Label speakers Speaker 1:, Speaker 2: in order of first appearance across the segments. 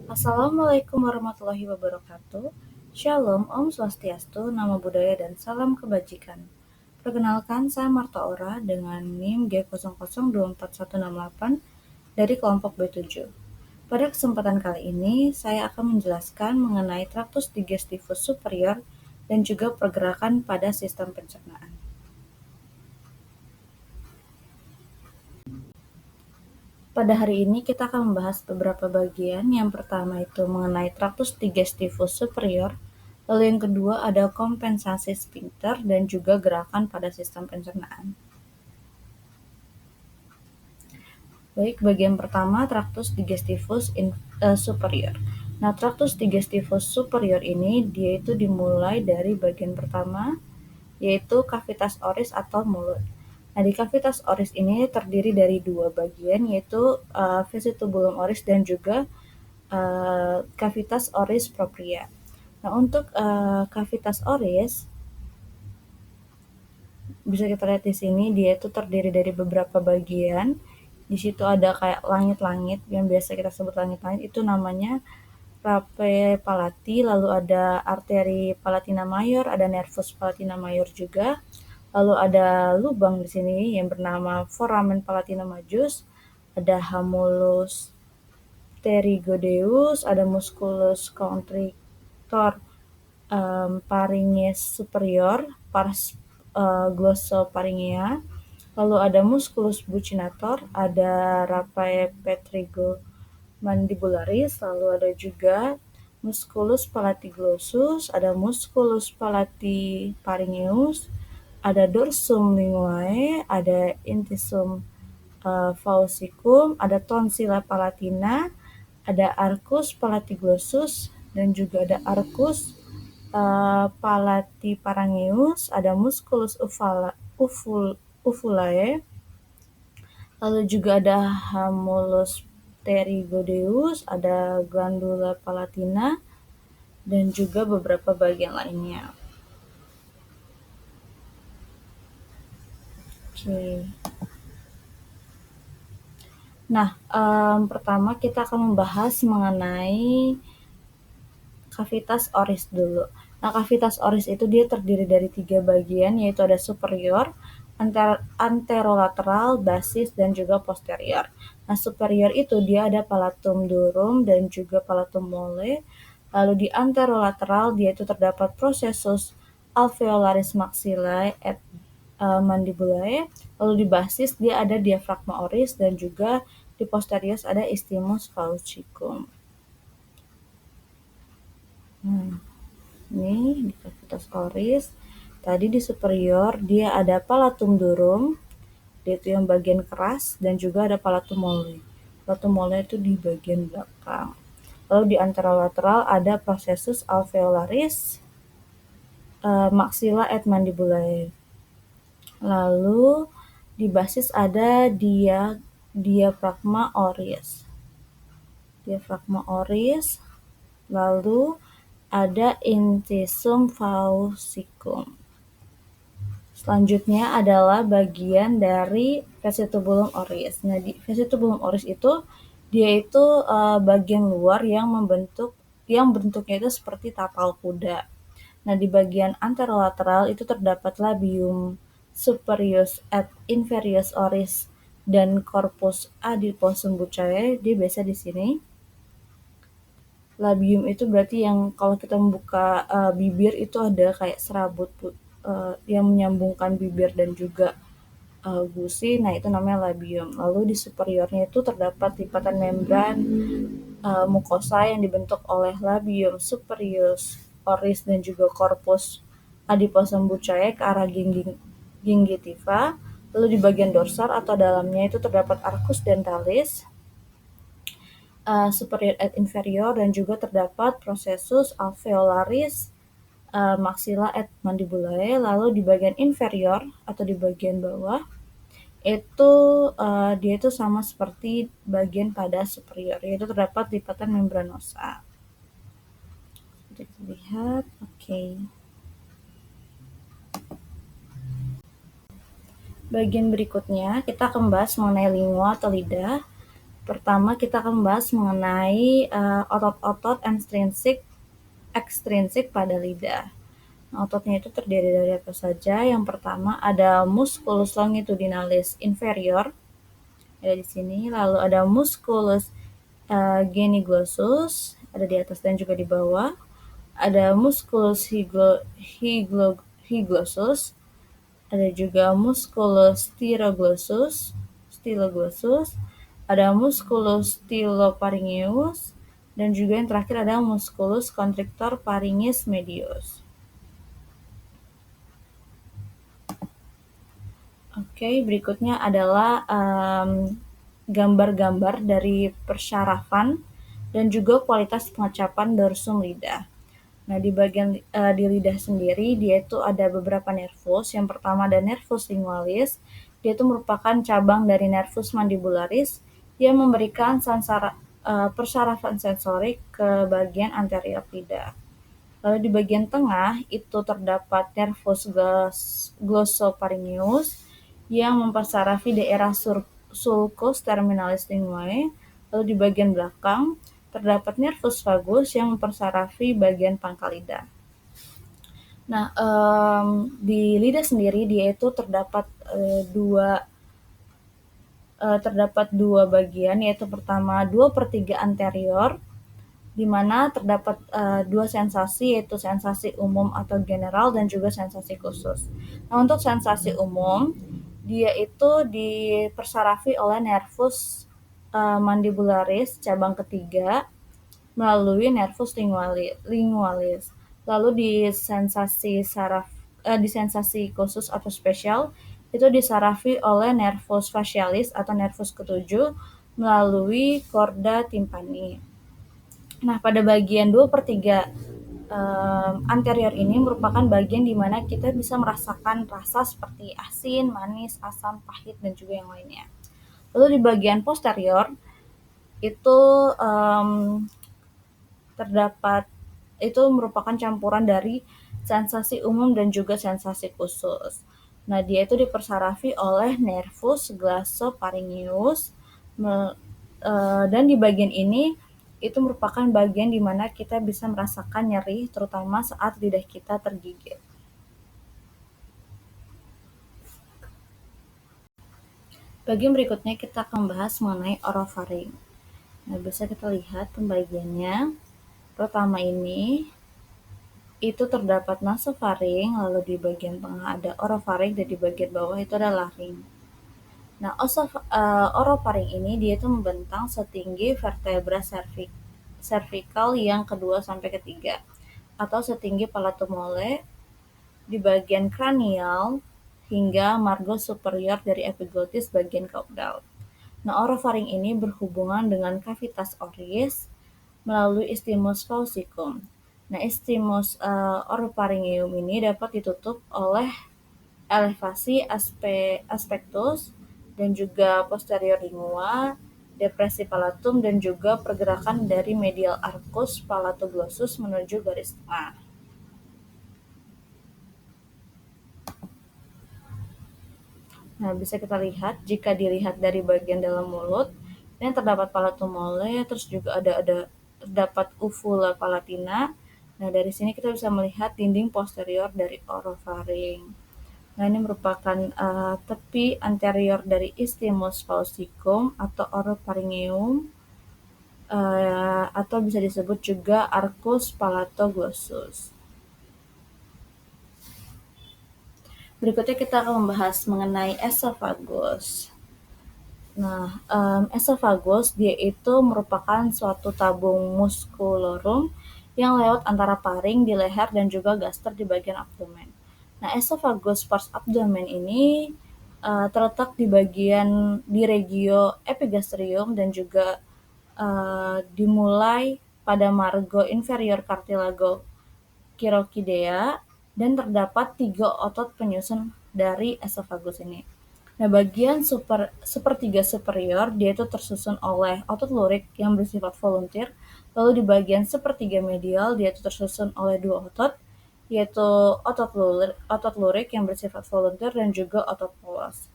Speaker 1: Assalamualaikum warahmatullahi wabarakatuh. Shalom, Om Swastiastu, Namo Buddhaya, dan salam kebajikan. Perkenalkan, saya Marta Ora dengan NIM G00241168 dari kelompok B7. Pada kesempatan kali ini, saya akan menjelaskan mengenai traktus digestivus superior dan juga pergerakan pada sistem pencernaan. Pada hari ini kita akan membahas beberapa bagian. Yang pertama itu mengenai traktus digestivus superior, lalu yang kedua ada kompensasi sphincter dan juga gerakan pada sistem pencernaan. Baik, bagian pertama traktus digestivus superior. Nah, traktus digestivus superior ini dia itu dimulai dari bagian pertama yaitu cavitas oris atau mulut. Nah, di cavitas oris ini terdiri dari dua bagian yaitu vestibulum oris dan juga cavitas oris propria. Nah, untuk cavitas oris bisa kita lihat di sini dia itu terdiri dari beberapa bagian. Di situ ada kayak langit-langit yang biasa kita sebut langit-langit, itu namanya rape palati, lalu ada arteri palatina mayor, ada nervus palatina mayor juga. Lalu ada lubang di sini yang bernama foramen palatina majus, ada hamulus pterygodeus, ada musculus constrictor pharyngeus superior, pars glossopharyngea. Lalu ada musculus buccinator, ada rapae petrigomandibularis, lalu ada juga musculus palatiglossus, ada musculus palatipharyngeus, ada dorsum linguae, ada intisum faucicum, ada tonsilla palatina, ada arcus palatiglossus, dan juga ada arcus palatipharyngeus, ada musculus uvulae, lalu juga ada hamulus pterygodeus, ada glandula palatina, dan juga beberapa bagian lainnya. Oke. Nah, pertama kita akan membahas mengenai cavitas oris dulu. Nah, cavitas oris itu dia terdiri dari 3 bagian, yaitu ada superior, anterolateral, basis, dan juga posterior. Nah, superior itu dia ada palatum durum dan juga palatum mole. Lalu di anterolateral dia itu terdapat processus alveolaris maxillae et mandibulae. Lalu di basis dia ada diafragma oris dan juga di posterior ada isthmus faucicum. Ini di cavitas oris. Tadi di superior dia ada palatum durum, dia itu yang bagian keras, dan juga ada palatum mole. Palatum mole itu di bagian belakang. Lalu di anterolateral ada processus alveolaris maxilla et mandibulae. Lalu di basis ada diafragma oris. Diafragma oris. Lalu ada intisum faucicum. Selanjutnya adalah bagian dari vestibulum oris. Nah, di vestibulum oris itu dia itu bagian luar yang bentuknya itu seperti tapal kuda. Nah, di bagian anterolateral itu terdapat labium superius et inferius oris dan corpus adiposum buccae. Dia biasa di sini. Labium itu berarti yang kalau kita membuka bibir itu ada kayak serabut yang menyambungkan bibir dan juga gusi. Nah, itu namanya labium. Lalu di superiornya itu terdapat lipatan membran mukosa yang dibentuk oleh labium superius oris dan juga corpus adiposum buccae ke arah gingitiva. Lalu di bagian dorsal atau dalamnya itu terdapat arcus dentalis superior et inferior, dan juga terdapat processus alveolaris maxilla et mandibulae. Lalu di bagian inferior atau di bagian bawah itu dia itu sama seperti bagian pada superior, yaitu terdapat lipatan membranosa. Kita lihat, oke. Bagian berikutnya kita akan membahas mengenai lingua atau lidah. Pertama, kita akan membahas mengenai otot-otot ekstrinsik pada lidah. Nah, ototnya itu terdiri dari apa saja? Yang pertama ada musculus longitudinalis inferior, ada di sini. Lalu ada musculus geniglossus, ada di atas dan juga di bawah. Ada musculus hyglossus, ada juga musculus styloglossus, ada musculus styloparyngeus, dan juga yang terakhir ada musculus constrictor pharyngeus medius. Oke, berikutnya adalah gambar-gambar dari persyarafan dan juga kualitas pengecapan dorsum lidah. Nah, di bagian di lidah sendiri dia itu ada beberapa nervus. Yang pertama ada nervus lingualis. Dia itu merupakan cabang dari nervus mandibularis yang memberikan persyarafan sensorik ke bagian anterior lidah. Lalu di bagian tengah itu terdapat nervus glossopharyngeus yang mempersarafi daerah sulcus terminalis linguae. Lalu di bagian belakang terdapat nervus vagus yang mempersarafi bagian pangkal lidah. Nah, di lidah sendiri dia itu terdapat dua bagian, yaitu pertama 2/3 anterior, di mana terdapat dua sensasi, yaitu sensasi umum atau general dan juga sensasi khusus. Nah, untuk sensasi umum, dia itu dipersarafi oleh nervus mandibularis cabang ketiga melalui nervus lingualis. Lalu di sensasi khusus atau spesial itu disarafi oleh nervus facialis atau nervus ketujuh melalui chorda tympani. Nah, pada bagian 2/3 anterior ini merupakan bagian di mana kita bisa merasakan rasa seperti asin, manis, asam, pahit, dan juga yang lainnya. Lalu di bagian posterior itu itu merupakan campuran dari sensasi umum dan juga sensasi khusus. Nah, dia itu dipersarafi oleh nervus glossopharyngeus dan di bagian ini itu merupakan bagian di mana kita bisa merasakan nyeri terutama saat lidah kita tergigit. Bagian berikutnya kita akan membahas mengenai orofaring. Nah, bisa kita lihat pembagiannya. Pertama ini itu terdapat nasofaring, lalu di bagian tengah ada orofaring, dan di bagian bawah itu ada laring. Nah, orofaring ini dia itu membentang setinggi vertebra cervical yang kedua sampai ketiga, atau setinggi palatum mole di bagian kranial hingga margo superior dari epiglotis bagian caudal. Nah, orofaring ini berhubungan dengan kavitas oris melalui isthmus faucicum. Nah, isthmus oropharyngeum ini dapat ditutup oleh elevasi aspektus dan juga posterior lingua, depresi palatum, dan juga pergerakan dari medial arcus palatoglossus menuju garis tengah. Nah, bisa kita lihat jika dilihat dari bagian dalam mulut, ini terdapat palatum mole, terus juga terdapat uvula palatina. Nah, dari sini kita bisa melihat dinding posterior dari orofaring. Nah, ini merupakan tepi anterior dari isthmus faucicum atau oropharyngeum, atau bisa disebut juga arcus palatoglossus. Berikutnya kita akan membahas mengenai esophagus. Nah, esophagus dia itu merupakan suatu tabung muskulorum yang lewat antara paring di leher dan juga gaster di bagian abdomen. Nah, esophagus pars abdomen ini terletak di regio epigastrium dan juga dimulai pada margo inferior cartilago chirochidea, dan terdapat 3 otot penyusun dari esophagus ini. Nah, bagian sepertiga superior dia itu tersusun oleh otot lurik yang bersifat volunteer, lalu di bagian sepertiga medial dia itu tersusun oleh 2 otot, yaitu otot lurik yang bersifat volunteer dan juga otot polos.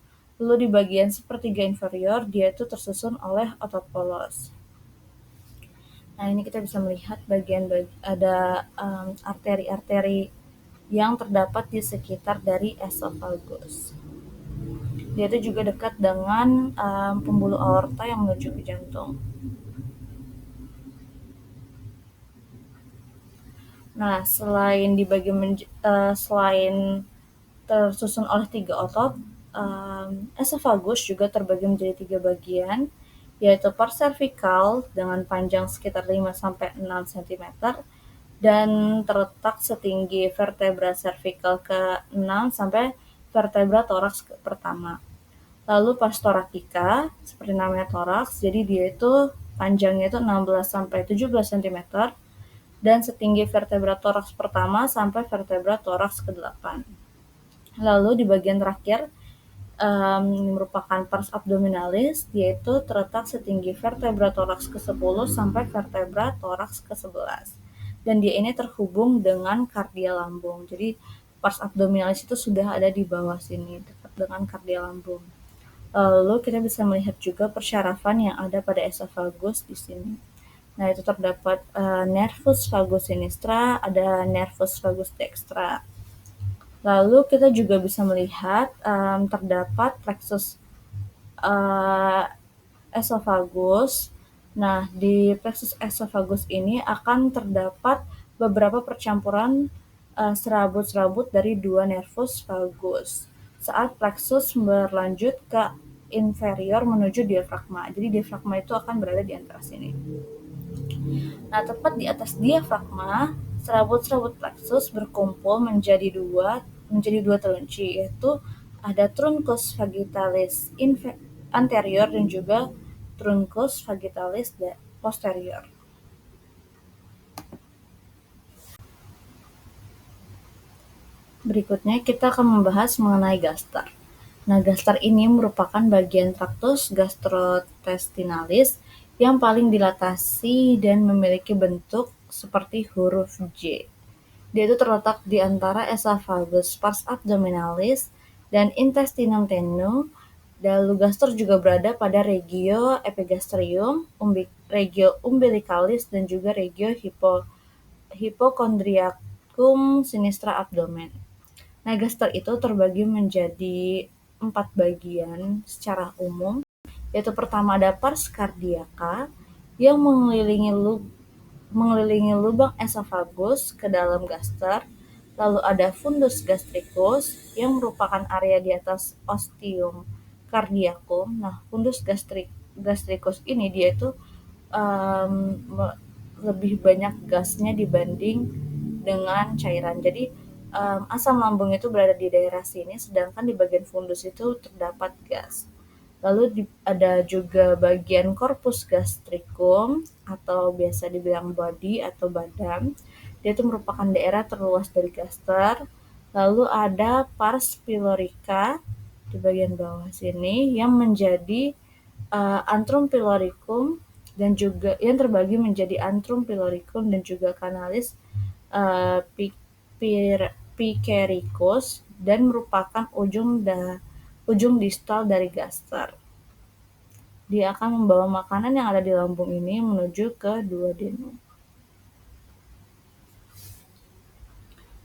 Speaker 1: Lalu di bagian sepertiga inferior dia itu tersusun oleh otot polos. Nah, ini kita bisa melihat ada arteri-arteri yang terdapat di sekitar dari esofagus. Dia itu juga dekat dengan pembuluh aorta yang menuju ke jantung. Nah, selain tersusun oleh 3 otot, esofagus juga terbagi menjadi 3 bagian, yaitu pars cervical dengan panjang sekitar 5-6 cm dan terletak setinggi vertebra cervical ke-6 sampai vertebra toraks pertama. Lalu pars thoracica, seperti namanya toraks, jadi dia itu panjangnya itu 16-17 cm dan setinggi vertebra toraks pertama sampai vertebra toraks ke-8. Lalu di bagian terakhir merupakan pars abdominalis, yaitu terletak setinggi vertebra toraks ke-10 sampai vertebra toraks ke-11. Dan dia ini terhubung dengan kardia lambung. Jadi pars abdominalis itu sudah ada di bawah sini, dekat dengan kardia lambung. Lalu kita bisa melihat juga persyarafan yang ada pada esofagus di sini. Nah, itu terdapat nervus vagus sinistra, ada nervus vagus dextra. Lalu kita juga bisa melihat terdapat plexus esofagus. Nah, di plexus esofagus ini akan terdapat beberapa percampuran serabut-serabut dari dua nervus vagus saat plexus berlanjut ke inferior menuju diafragma. Jadi diafragma itu akan berada di antara sini. Nah, tepat di atas diafragma, serabut-serabut plexus berkumpul menjadi dua telunci, yaitu ada truncus vagitalis anterior dan juga truncus vagitalis posterior. Berikutnya kita akan membahas mengenai gaster. Nah, gaster ini merupakan bagian traktus gastrointestinalis yang paling dilatasi dan memiliki bentuk seperti huruf J. Dia itu terletak di antara esophagus, pars abdominalis, dan intestinum tenue. Lalu gaster juga berada pada regio epigastrium, regio umbilicalis, dan juga regio hypochondriacum sinistra abdomen. Nah, gaster itu terbagi menjadi 4 bagian secara umum, yaitu pertama ada pars cardiaca yang mengelilingi lubang esofagus ke dalam gaster. Lalu ada fundus gastricus yang merupakan area di atas ostium cardiacum. Nah, fundus gastricus ini dia itu um, lebih banyak gasnya dibanding dengan cairan. Jadi asam lambung itu berada di daerah sini, sedangkan di bagian fundus itu terdapat gas. Lalu ada juga bagian corpus gastricum atau biasa dibilang body atau badan. Dia itu merupakan daerah terluas dari gaster. Lalu ada pars pylorica di bagian bawah sini yang menjadi antrum pyloricum dan juga yang terbagi menjadi antrum pyloricum dan juga kanalis picericus dan merupakan ujung distal dari gaster. Dia akan membawa makanan yang ada di lambung ini menuju ke duodenum.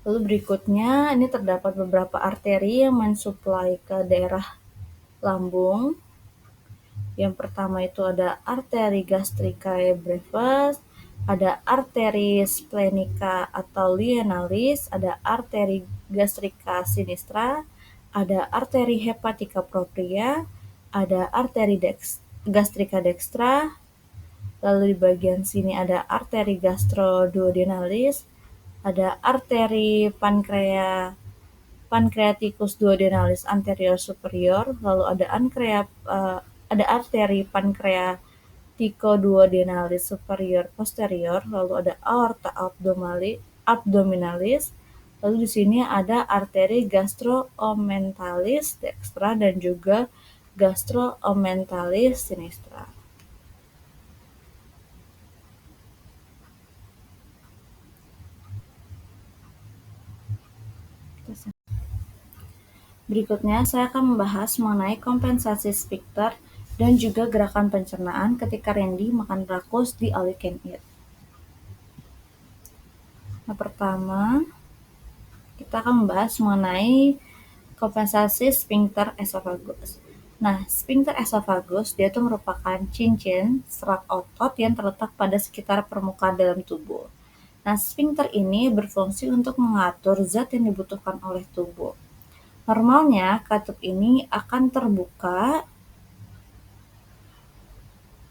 Speaker 1: Lalu berikutnya, ini terdapat beberapa arteri yang mensuplai ke daerah lambung. Yang pertama itu ada arteri gastricae brevis, ada arteri splenica atau lienalis, ada arteri gastrica sinistra, ada arteri hepatica propria, ada arteri gastrica dextra. Lalu di bagian sini ada arteri gastroduodenalis, ada arteri pancreaticus duodenalis anterior superior, lalu ada arteri pancreaticoduodenalis superior posterior, lalu ada aorta abdominalis, lalu di sini ada arteri gastroomenthalis dextra dan juga gastroomenthalis sinistra. Berikutnya, saya akan membahas mengenai kompensasi sphinkter dan juga gerakan pencernaan ketika Randy makan rakus di All You Can Eat. Yang pertama, kita akan membahas mengenai kompensasi sphincter esophagus. Nah, sphincter esophagus dia itu merupakan cincin serat otot yang terletak pada sekitar permukaan dalam tubuh. Nah, sphincter ini berfungsi untuk mengatur zat yang dibutuhkan oleh tubuh. Normalnya, katup ini akan terbuka.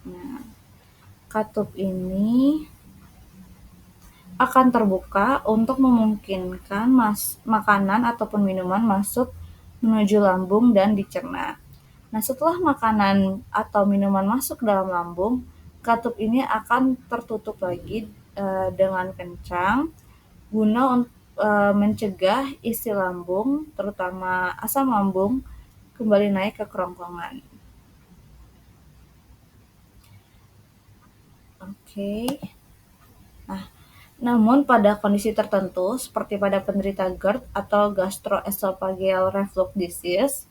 Speaker 1: Nah, katup ini akan terbuka untuk memungkinkan makanan ataupun minuman masuk menuju lambung dan dicerna. Nah, setelah makanan atau minuman masuk ke dalam lambung, katup ini akan tertutup lagi dengan kencang guna mencegah isi lambung, terutama asam lambung, kembali naik ke kerongkongan. Oke. Nah, namun pada kondisi tertentu, seperti pada penderita GERD atau gastroesophageal reflux disease,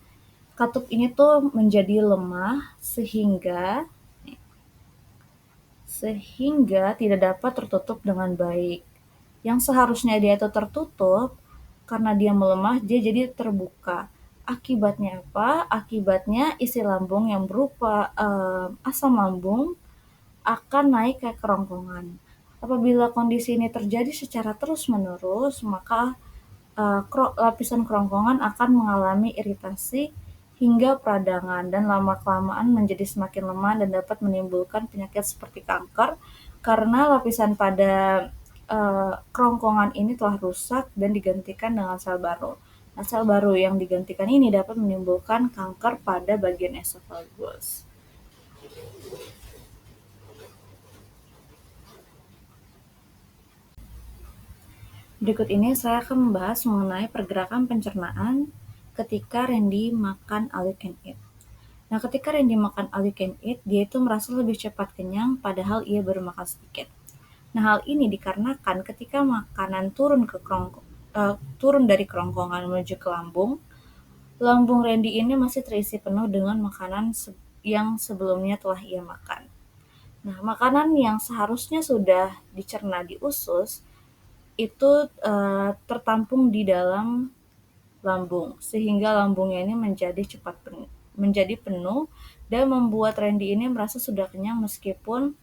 Speaker 1: katup ini tuh menjadi lemah sehingga tidak dapat tertutup dengan baik. Yang seharusnya dia itu tertutup, karena dia melemah, dia jadi terbuka. Akibatnya apa? Akibatnya isi lambung yang berupa asam lambung akan naik ke kerongkongan. Apabila kondisi ini terjadi secara terus-menerus, maka lapisan kerongkongan akan mengalami iritasi hingga peradangan dan lama-kelamaan menjadi semakin lemah dan dapat menimbulkan penyakit seperti kanker karena lapisan pada kerongkongan ini telah rusak dan digantikan dengan sel baru. Nah, sel baru yang digantikan ini dapat menimbulkan kanker pada bagian esofagus. Berikut ini saya akan membahas mengenai pergerakan pencernaan ketika Randy makan All You Can Eat. Nah, ketika Randy makan All You Can Eat, dia itu merasa lebih cepat kenyang padahal ia baru makan sedikit. Nah, hal ini dikarenakan ketika makanan turun dari kerongkongan menuju ke lambung, lambung Randy ini masih terisi penuh dengan makanan yang sebelumnya telah ia makan. Nah, makanan yang seharusnya sudah dicerna di usus itu tertampung di dalam lambung, sehingga lambungnya ini menjadi penuh dan membuat Randy ini merasa sudah kenyang meskipun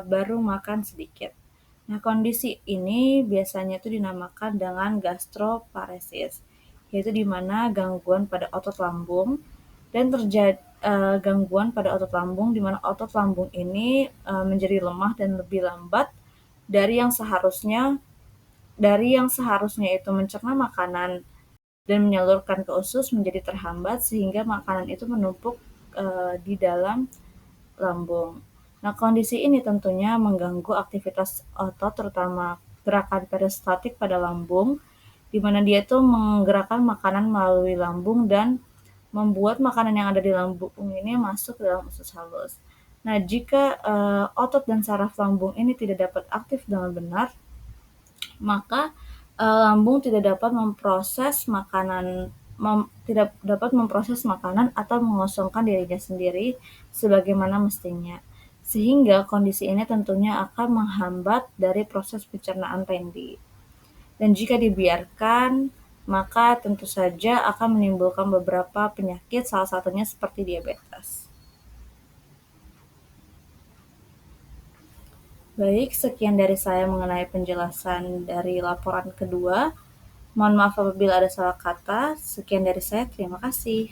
Speaker 1: baru makan sedikit. Nah, kondisi ini biasanya itu dinamakan dengan gastroparesis, yaitu di mana gangguan pada otot lambung dan terjadi gangguan pada otot lambung di mana otot lambung ini menjadi lemah dan lebih lambat dari yang seharusnya itu mencerna makanan dan menyalurkan ke usus menjadi terhambat sehingga makanan itu menumpuk di dalam lambung. Nah, kondisi ini tentunya mengganggu aktivitas otot, terutama gerakan peristaltik pada lambung, di mana dia itu menggerakkan makanan melalui lambung dan membuat makanan yang ada di lambung ini masuk ke dalam usus halus. Nah, jika otot dan saraf lambung ini tidak dapat aktif dengan benar, maka lambung tidak dapat memproses makanan atau mengosongkan dirinya sendiri sebagaimana mestinya. Sehingga kondisi ini tentunya akan menghambat dari proses pencernaan Randy. Dan jika dibiarkan, maka tentu saja akan menimbulkan beberapa penyakit, salah satunya seperti diabetes. Baik, sekian dari saya mengenai penjelasan dari laporan kedua. Mohon maaf apabila ada salah kata. Sekian dari saya, terima kasih.